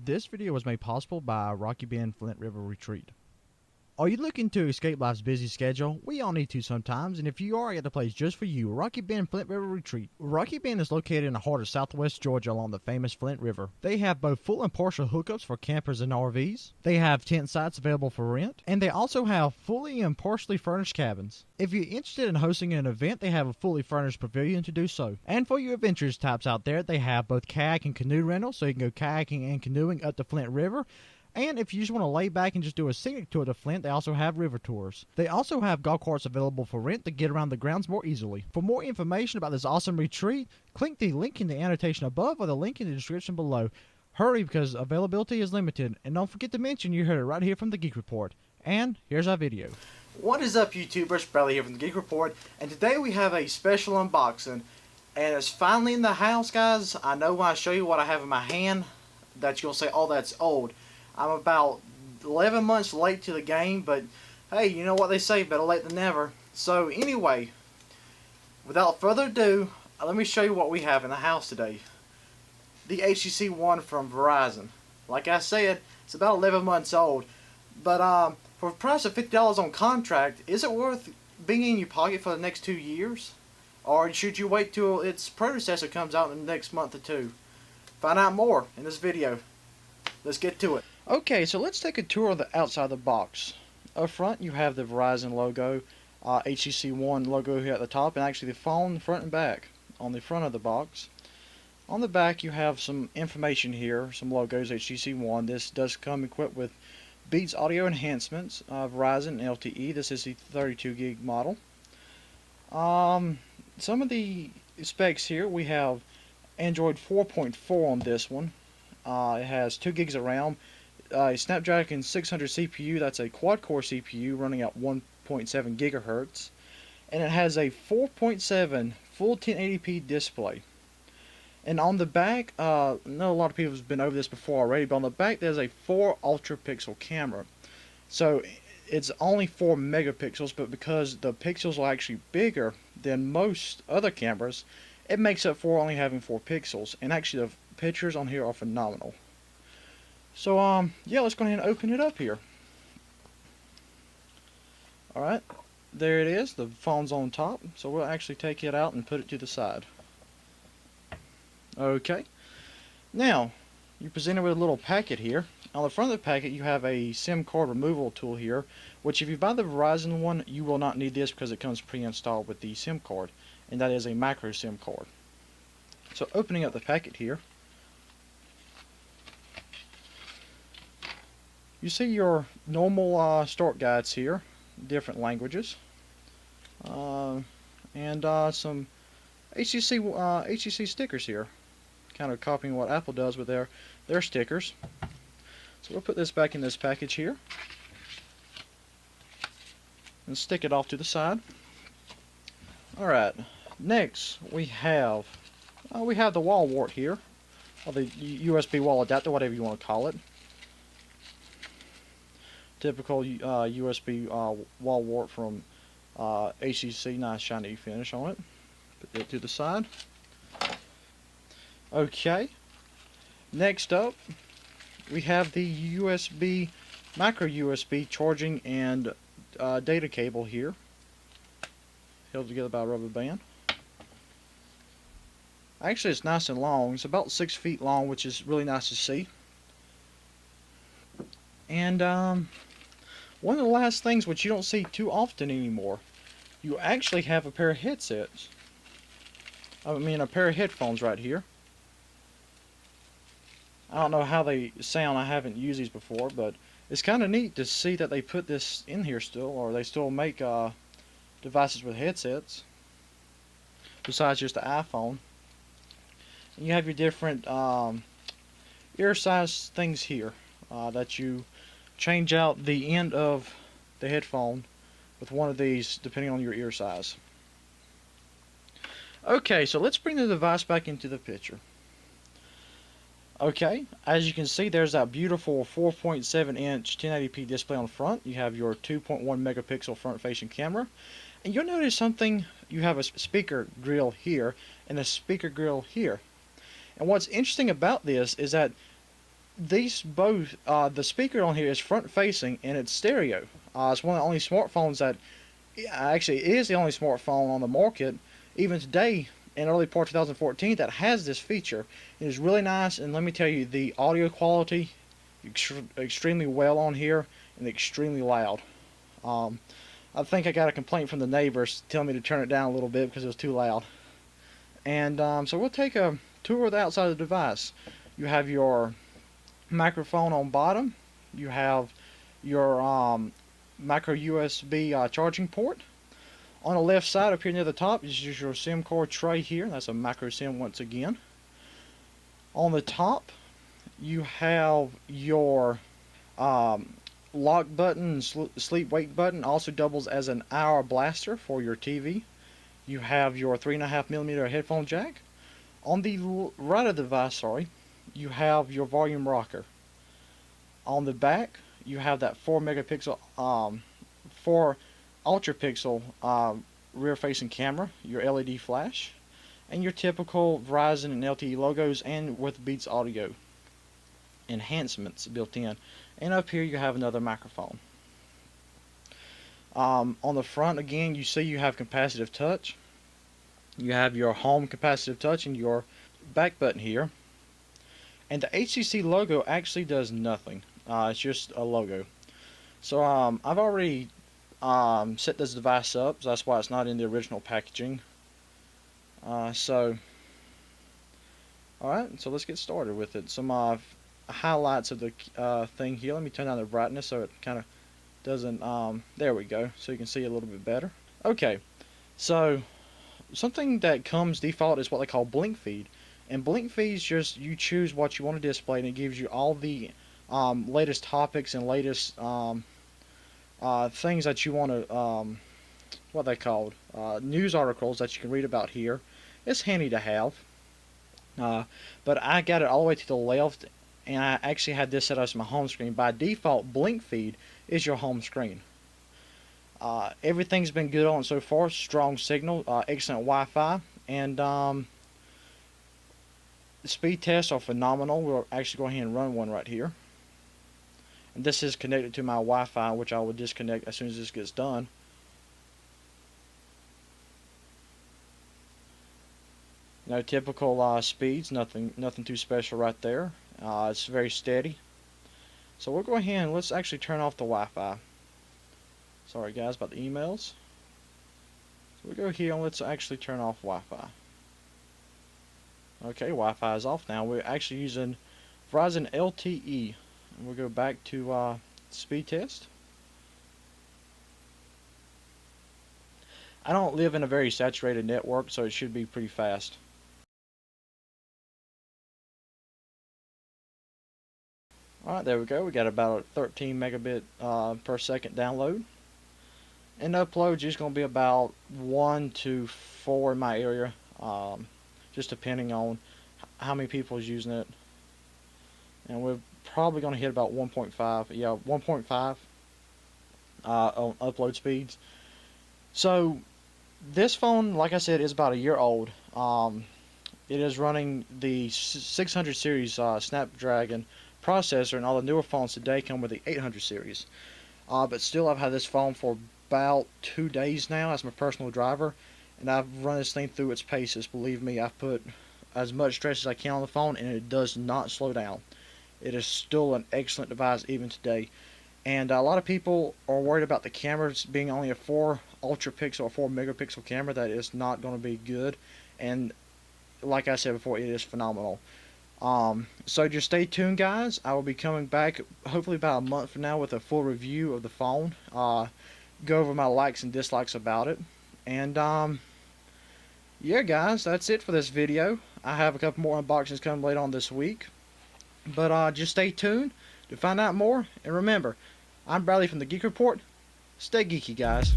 This video was made possible by Rocky Bend Flint River Retreat. Are you looking to escape life's busy schedule? We all need to sometimes, and if you are, I got the place just for you, Rocky Bend Flint River Retreat. Rocky Bend is located in the heart of southwest Georgia along the famous Flint River. They have both full and partial hookups for campers and RVs. They have tent sites available for rent, and they also have fully and partially furnished cabins. If you're interested in hosting an event, they have a fully furnished pavilion to do so. And for you adventurous types out there, they have both kayak and canoe rentals, so you can go kayaking and canoeing up the Flint River. And if you just want to lay back and just do a scenic tour to Flint, they also have river tours. They also have golf carts available for rent to get around the grounds more easily. For more information about this awesome retreat, click the link in the annotation above or the link in the description below. Hurry because availability is limited. And don't forget to mention you heard it right here from the Geek Report. And here's our video. What is up, YouTubers? Bradley here from the Geek Report. And today we have a special unboxing. And it's finally in the house, guys. I know when I show you what I have in my hand that you'll say, oh, that's old. I'm about 11 months late to the game, but hey, you know what they say, better late than never. So anyway, without further ado, let me show you what we have in the house today. The HTC One from Verizon. Like I said, it's about 11 months old, but for a price of $50 on contract, is it worth being in your pocket for the next 2 years? Or should you wait till its predecessor comes out in the next month or two? Find out more in this video. Let's get to it. Okay, so let's take a tour of the outside of the box. Up front, you have the Verizon logo, HTC One logo here at the top, and actually the phone front and back on the front of the box. On the back, you have some information here, some logos, HTC One. This does come equipped with Beats audio enhancements, Verizon LTE. This is the 32 gig model. Some of the specs here, we have Android 4.4 on this one. It has 2 gigs of RAM. A Snapdragon 600 CPU, that's a quad-core CPU running at 1.7 gigahertz, and it has a 4.7 full 1080p display. And on the back, I know a lot of people have been over this before already, but on the back there's a 4 ultra pixel camera. So it's only 4 megapixels, but because the pixels are actually bigger than most other cameras, it makes up for only having 4 pixels. And actually the pictures on here are phenomenal. So yeah, let's go ahead and open it up here. Alright, there it is. The phone's on top, so we'll actually take it out and put it to the side. Okay, now you're presented with a little packet here. On the front of the packet you have a SIM card removal tool here, which if you buy the Verizon one, you will not need this because it comes pre-installed with the SIM card, and that is a micro SIM card. So opening up the packet here, you see your normal start guides here, different languages, and some HTC stickers here, kind of copying what Apple does with their stickers. So we'll put this back in this package here and stick it off to the side. Alright, next we have the wall wart here, or the USB wall adapter, whatever you want to call it. Typical USB wall wart from HTC, nice shiny finish on it. Put that to the side. Okay, next up we have the USB, micro USB charging and data cable here, held together by a rubber band. Actually it's nice and long, it's about 6 feet long, which is really nice to see. And one of the last things which you don't see too often anymore, you actually have a pair of headsets. I mean a pair of headphones right here. I don't know how they sound, I haven't used these before, but it's kind of neat to see that they put this in here still, or they still make devices with headsets besides just the iPhone. And you have your different ear size things here that you change out the end of the headphone with one of these depending on your ear size. Okay, so let's bring the device back into the picture. Okay, as you can see, there's that beautiful 4.7 inch 1080p display on the front. You have your 2.1 megapixel front facing camera, and you'll notice something. You have a speaker grill here and a speaker grill here. And what's interesting about this is that these both, the speaker on here is front facing and it's stereo. It's one of the only smartphones that, actually it is the only smartphone on the market, even today in early part 2014, that has this feature. It is really nice, and let me tell you, the audio quality extremely well on here and extremely loud. I think I got a complaint from the neighbors telling me to turn it down a little bit because it was too loud. And so we'll take a tour of the outside of the device. You have your microphone on bottom. You have your micro USB charging port. On the left side, up here near the top, is your SIM card tray here. That's a micro SIM once again. On the top, you have your lock button, sleep wake button. Also doubles as an hour blaster for your TV. You have your 3.5mm headphone jack. On the right of the device, you have your volume rocker. On the back, you have that 4 ultra pixel rear-facing camera, your LED flash, and your typical Verizon and LTE logos, and with Beats audio enhancements built in. And up here you have another microphone. On the front, again, you see you have capacitive touch. You have your home capacitive touch and your back button here. And the HTC logo actually does nothing. It's just a logo. So I've already set this device up, so that's why it's not in the original packaging. Alright, so let's get started with it. Some highlights of the thing here. Let me turn down the brightness so it kind of doesn't, there we go, so you can see a little bit better. Okay, so something that comes default is what they call blink feed. And blink feed is just, you choose what you want to display, and it gives you all the latest topics and latest things that you want to, what they called, news articles that you can read about here. It's handy to have. But I got it all the way to the left, and I actually had this set as my home screen. By default, blink feed is your home screen. Everything's been good on it so far. Strong signal, excellent Wi-Fi, and the speed tests are phenomenal. We'll actually go ahead and run one right here. And this is connected to my Wi-Fi, which I will disconnect as soon as this gets done. No typical speeds, nothing too special right there. It's very steady. So we'll go ahead and let's actually turn off the Wi-Fi. Sorry guys about the emails. So we'll go here and let's actually turn off Wi-Fi. Okay, Wi-Fi is off now. We're actually using Verizon LTE. And we'll go back to speed test. I don't live in a very saturated network, so it should be pretty fast. Alright, there we go. We got about a 13 megabit per second download. And upload is going to be about 1 to 4 in my area, just depending on how many people is using it. And we're probably going to hit about 1.5, yeah, 1.5 on upload speeds. So this phone, like I said, is about a year old. It is running the 600 series Snapdragon processor, and all the newer phones today come with the 800 series. But still, I've had this phone for about 2 days now as my personal driver, and I've run this thing through its paces. Believe me, I've put as much stress as I can on the phone, and it does not slow down. It is still an excellent device even today. And a lot of people are worried about the cameras being only a 4 ultra pixel or 4 megapixel camera. That is not going to be good. And like I said before, it is phenomenal. So just stay tuned, guys. I will be coming back hopefully about a month from now with a full review of the phone. Go over my likes and dislikes about it. And yeah, guys, that's it for this video. I have a couple more unboxings coming later on this week. But just stay tuned to find out more. And remember, I'm Bradley from the Geek Report. Stay geeky, guys.